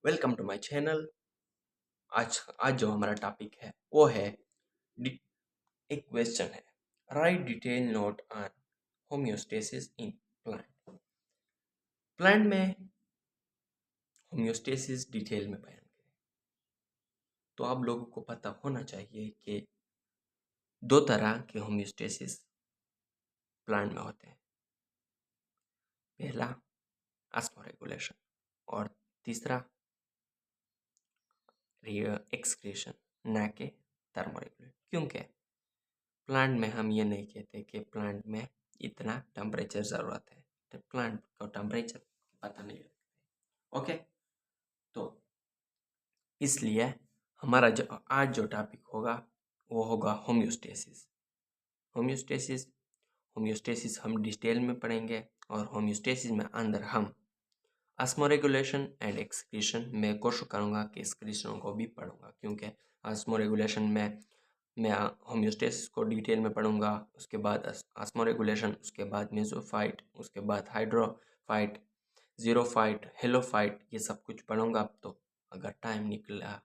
Welcome to my channel. आज आज जो हमारा टॉपिक है वो है डि- एक क्वेश्चन है। Right detail note on homeostasis in plant. Plant में होम्योस्टेसिस डिटेल में बयान करें। तो आप लोगों को पता होना चाहिए कि दो तरह के होम्योस्टेसिस प्लांट में होते हैं। पहला ऑस्मोरेगुलेशन और तीसरा एक्सक्रीशन, ना के थर्मोरेगुलेशन। क्योंकि प्लांट में हम ये नहीं कहते कि प्लांट में इतना टेम्परेचर ज़रूरत है, तो प्लांट का टेम्परेचर पता नहीं लगता। ओके, तो इसलिए हमारा जो आज जो टॉपिक होगा वो होगा होम्योस्टेसिस। होम्योस्टेसिस होम्योस्टेसिस हम डिटेल में पढ़ेंगे और होम्योस्टेसिस में अंदर हम ऑस्मोरेगुलेशन एंड एक्सक्रीशन में कोशिश करूँगा कि एक्सक्रीशन को भी पढ़ूंगा, क्योंकि ऑस्मोरेगुलेशन में मैं होम्योस्टेसिस को डिटेल में पढ़ूंगा, उसके बाद ऑस्मोरेगुलेशन, उसके बाद मेसोफाइट, उसके बाद हाइड्रोफाइट, जीरोफाइट, हेलोफाइट, ये सब कुछ पढ़ूंगा। तो अगर टाइम निकला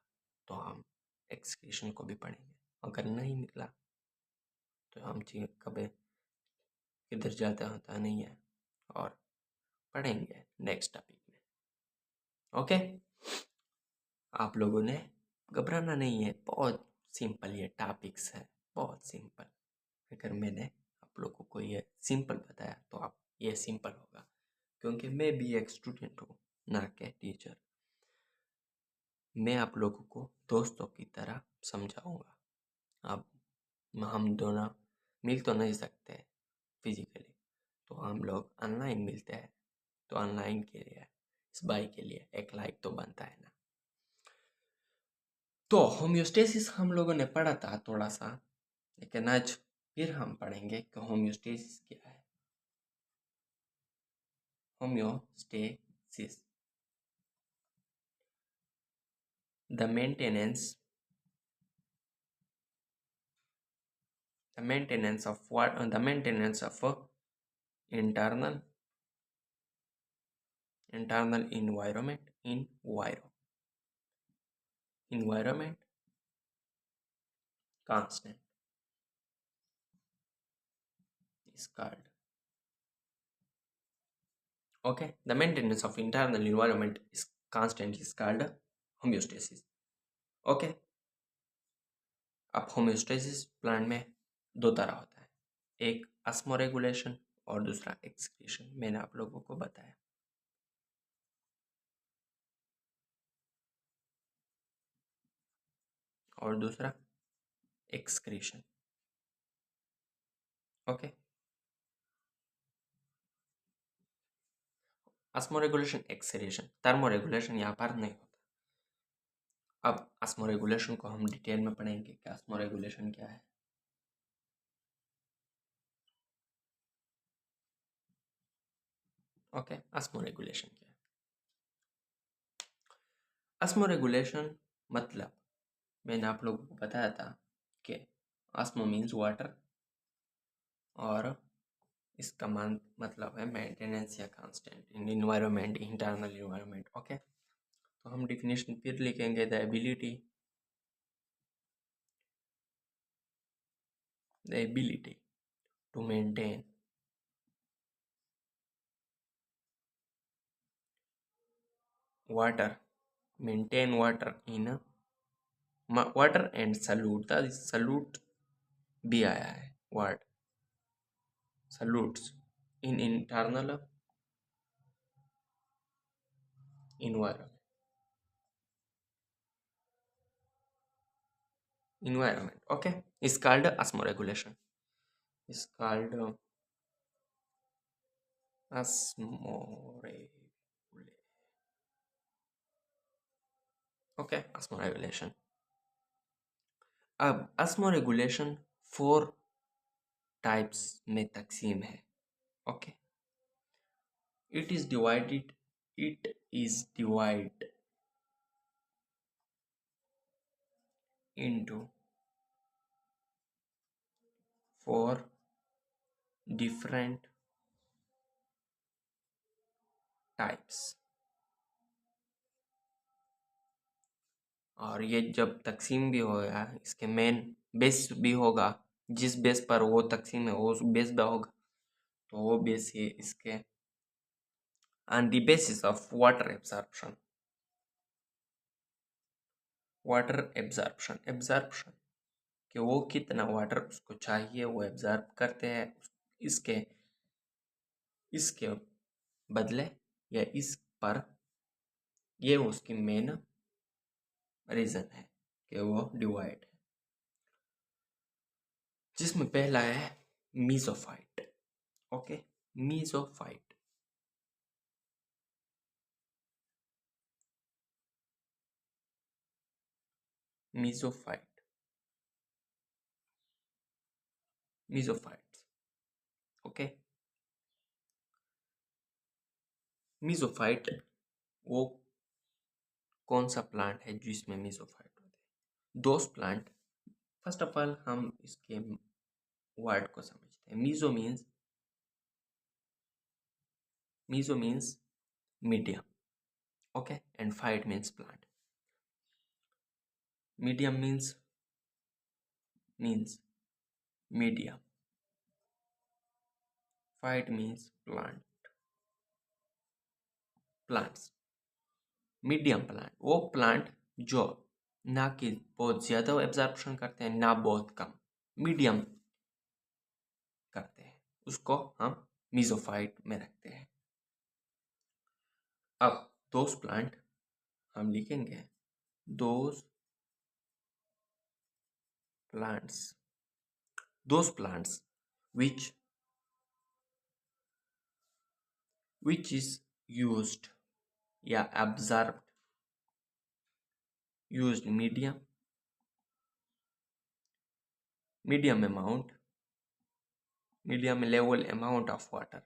तो हम एक्सक्रीशन को भी पढ़ेंगे, अगर नहीं निकला तो हम कभी किधर जाता होता नहीं है और पढ़ेंगे नेक्स्ट टॉपिक में। ओके, आप लोगों ने घबराना नहीं है, बहुत सिंपल ये टॉपिक्स है, बहुत सिंपल। अगर मैंने आप लोगों को ये सिंपल बताया तो आप ये सिंपल होगा, क्योंकि मैं भी एक स्टूडेंट हूँ, ना कि टीचर। मैं आप लोगों को दोस्तों की तरह समझाऊंगा। अब हम दोनों मिल तो नहीं सकते फिजिकली, तो हम लोग ऑनलाइन मिलते हैं। तो ऑनलाइन के लिए, इस बाई के लिए एक लाइक तो बनता है ना। तो होम्योस्टेसिस हम लोगों ने पढ़ा था थोड़ा सा, लेकिन आज फिर हम पढ़ेंगे कि होम्योस्टेसिस क्या है। Homeostasis, the maintenance of what the maintenance of internal environment environment constant is called, okay, the maintenance of internal environment is constant is called homeostasis. okay, अब होम्योस्टेसिस प्लांट में दो तरह होता है, एक ऑस्मोरेगुलेशन और दूसरा एक्सक्रीशन। मैंने आप लोगों को बताया। और दूसरा excretion. Okay, osmoregulation, excretion, thermoregulation यहाँ पर नहीं होता। अब ऑस्मोरेगुलेशन को हम डिटेल में पढ़ेंगे कि ऑस्मोरेगुलेशन क्या है। ओके, ऑस्मोरेगुलेशन क्या है? ऑस्मोरेगुलेशन मतलब मैंने आप लोगों को बताया था कि ऑस्मो मीन्स वाटर और इसका मतलब है मेंटेनेंस या constant in environment, internal environment. Okay, तो हम डिफिनेशन फिर लिखेंगे, the ability to maintain water water in water and solute। The solute भी आया है word, solutes in internal environment okay, is called osmoregulation, is called osmoregulation। okay, osmoregulation। अब osmoregulation 4 types में तकसीम है। Okay, it is divide into 4 different types। और ये जब तकसीम भी होगा, इसके मेन बेस भी होगा, जिस बेस पर वो तकसीम है वो बेस भी होगा, तो वो बेस है इसके on the basis of water absorption. Water absorption कि वो कितना वाटर उसको चाहिए वो एब्जॉर्ब करते हैं, इसके इसके बदले या इस पर, ये उसकी मेन रीजन है कि वो डिवाइड है, जिसमें पहला है मीसोफाइट। ओके, मीसोफाइट। मीसोफाइट मीसोफाइट्स। ओके, मीसोफाइट वो कौन सा प्लांट है जिसमें मीसोफाइट होते हैं? Those plant. First of all हम इसके वर्ड को समझते हैं। Meso means medium, okay, and phyte means plant. Medium means medium, phyte means plants. Medium plant वो प्लांट जो ना कि बहुत ज़्यादा एब्जॉर्प्शन करते हैं ना बहुत कम, मीडियम करते हैं, उसको हम मीजोफाइट में रखते हैं। अब दोस प्लांट हम लिखेंगे, दोस plants which is used या absorbed used medium level amount of water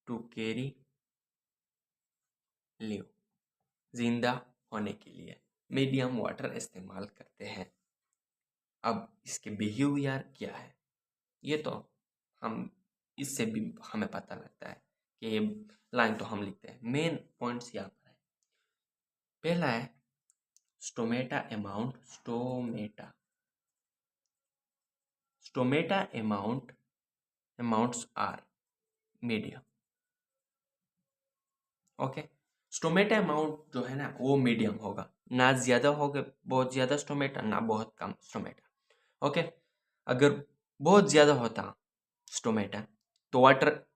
to carry live, जिंदा होने के लिए मीडियम वाटर इस्तेमाल करते हैं। अब इसके बिहेवियर क्या है ये तो हम इससे भी हमें पता लगता है कि ये लाइन तो हम लिखते हैं। मेन पॉइंट्स यहाँ पर है। पहला है stomata amounts are medium. Okay, stomata amount जो है ना वो मीडियम होगा, ना ज़्यादा होगा बहुत ज़्यादा स्टोमेटा, ना बहुत कम स्टोमेटा। ओके, अगर बहुत ज़्यादा होता स्टोमेटा तो वाटर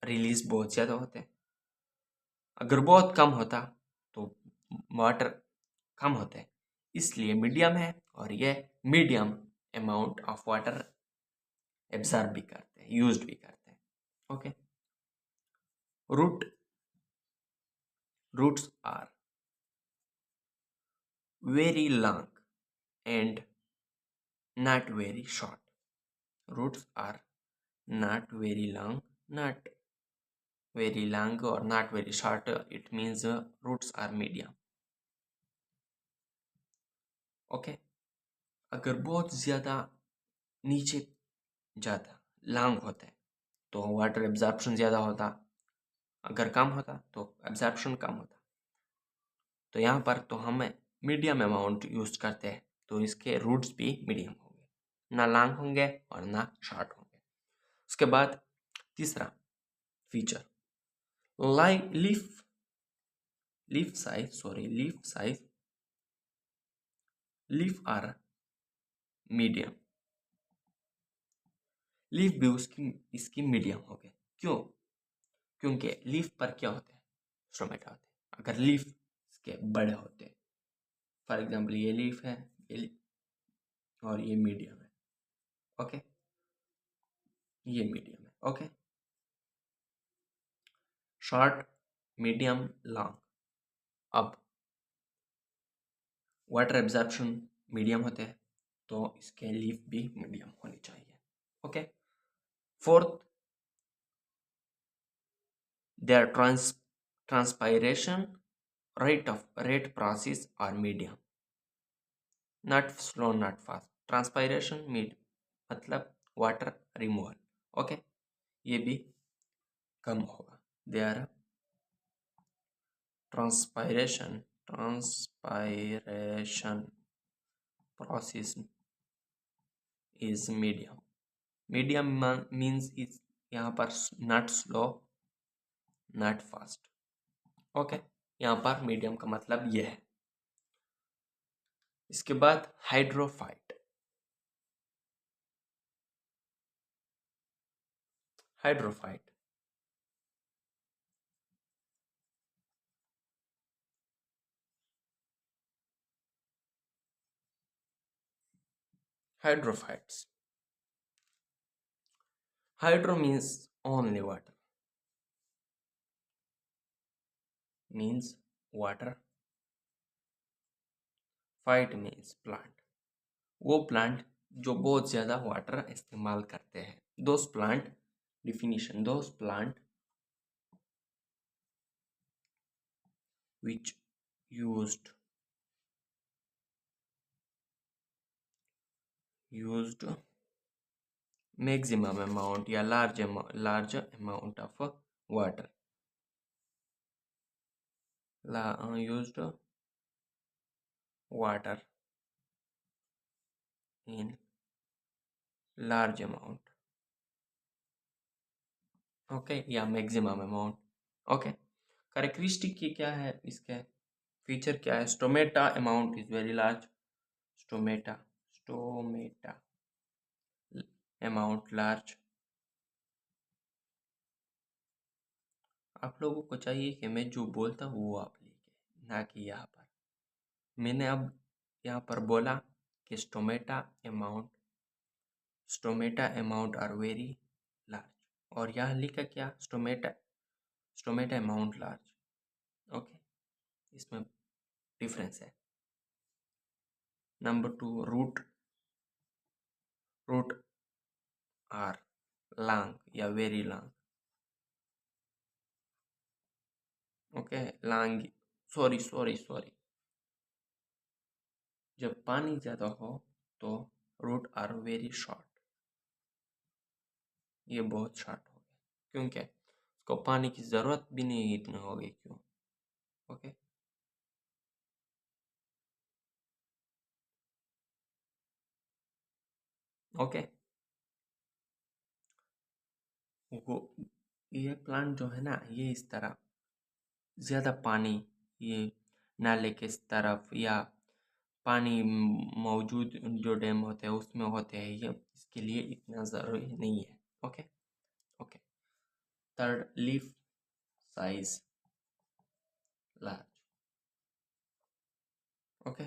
रिलीज बहुत ज़्यादा होते, अगर बहुत कम होता तो वाटर कम होते, इसलिए मीडियम है और ये medium amount of water absorb भी करते हैं, यूज्ड भी करते हैं। Okay, roots are very long and not very short. Roots are not very long, not very long or not very short. It means roots are medium. Okay, अगर बहुत ज़्यादा नीचे जाता लॉन्ग होता है तो वाटर एब्जॉर्प्शन ज़्यादा होता, अगर कम होता तो एब्जॉर्प्शन कम होता। तो यहाँ पर तो हमें मीडियम अमाउंट यूज करते हैं, तो इसके रूट्स भी मीडियम होंगे, ना लॉन्ग होंगे और ना शॉर्ट होंगे। उसके बाद तीसरा feature leaf are medium. Leaf भी इसकी मीडियम हो गए। क्यों? क्योंकि लीफ पर क्या होते हैं? स्टोमेटा होते हैं। अगर लीफ इसके बड़े होते, फॉर एग्जाम्पल ये लीफ है, और ये मीडियम है, ओके, ये मीडियम है, ओके, शॉर्ट, मीडियम, लॉन्ग। अब वाटर एब्जॉर्प्शन मीडियम होते हैं तो इसके लीफ भी मीडियम होनी चाहिए। Okay, fourth, their transpiration rate process are medium, not slow not fast। Transpiration मतलब वाटर रिमूवल, ओके, ये भी कम होगा, they are transpiration process is medium. Medium means is यहाँ पर not slow not fast. Okay, यहाँ पर मीडियम का मतलब यह है। इसके बाद हाइड्रोफाइट। हाइड्रोफाइट hydrophytes. Hydro means only water, means water. Phyte means plant, वो प्लांट जो बहुत ज़्यादा वाटर इस्तेमाल करते हैं। Those plant definition, those plant which used maximum amount या large amount of water, used water in large amount, okay, या maximum amount. Okay, characteristic की क्या है, इसके फीचर क्या है? Stomata amount is very large, stomata amount large. आप लोगों को चाहिए कि मैं जो बोलता हूँ वो आप लिखे, ना कि यहाँ पर। मैंने अब यहाँ पर बोला कि stomata amount are very large, और यहाँ लिखा क्या? Stomata amount large. ओके, इसमें डिफरेंस है। नंबर 2, रूट आर लॉन्ग या very long. Okay, long, sorry, जब पानी ज़्यादा हो तो रूट आर वेरी शॉर्ट, ये बहुत शॉर्ट हो गया, क्योंकि उसको पानी की ज़रूरत भी नहीं इतनी हो गई, क्यों? ओके, ओके, वो ये प्लांट जो है ना, ये इस तरह ज़्यादा पानी, ये नाले के इस तरफ या पानी मौजूद जो डैम होते हैं उसमें होते हैं, ये इसके लिए इतना ज़रूरी नहीं है। Okay, okay. Third, leaf size large. Okay,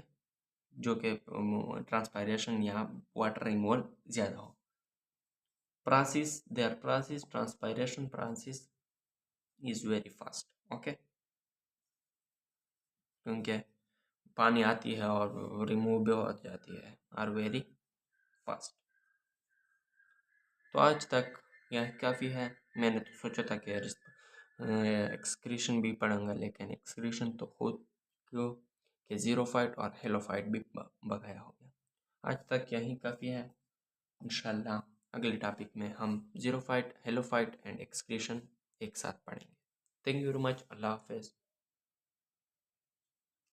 जो कि ट्रांसपायरेशन या वाटर इन्वॉल्व ज़्यादा हो। Transpiration process is very fast. Okay, क्योंकि पानी आती है और रिमूव भी हो जाती है, आर वेरी फास्ट। तो आज तक यह काफ़ी है। मैंने तो सोचा था कि एक्सक्रीशन भी पढ़ूंगा, लेकिन एक्सक्रीशन तो खुद क्यों कि ज़ीरोफाइट और हेलोफाइट भी बगाया हो गया। आज तक यही काफ़ी है। इंशाल्लाह अगले टॉपिक में हम ज़ीरोफाइट, हेलोफाइट एंड एक्सक्रीशन एक साथ पढ़ेंगे। Thank you very much. अल्लाह हाफ़िज़।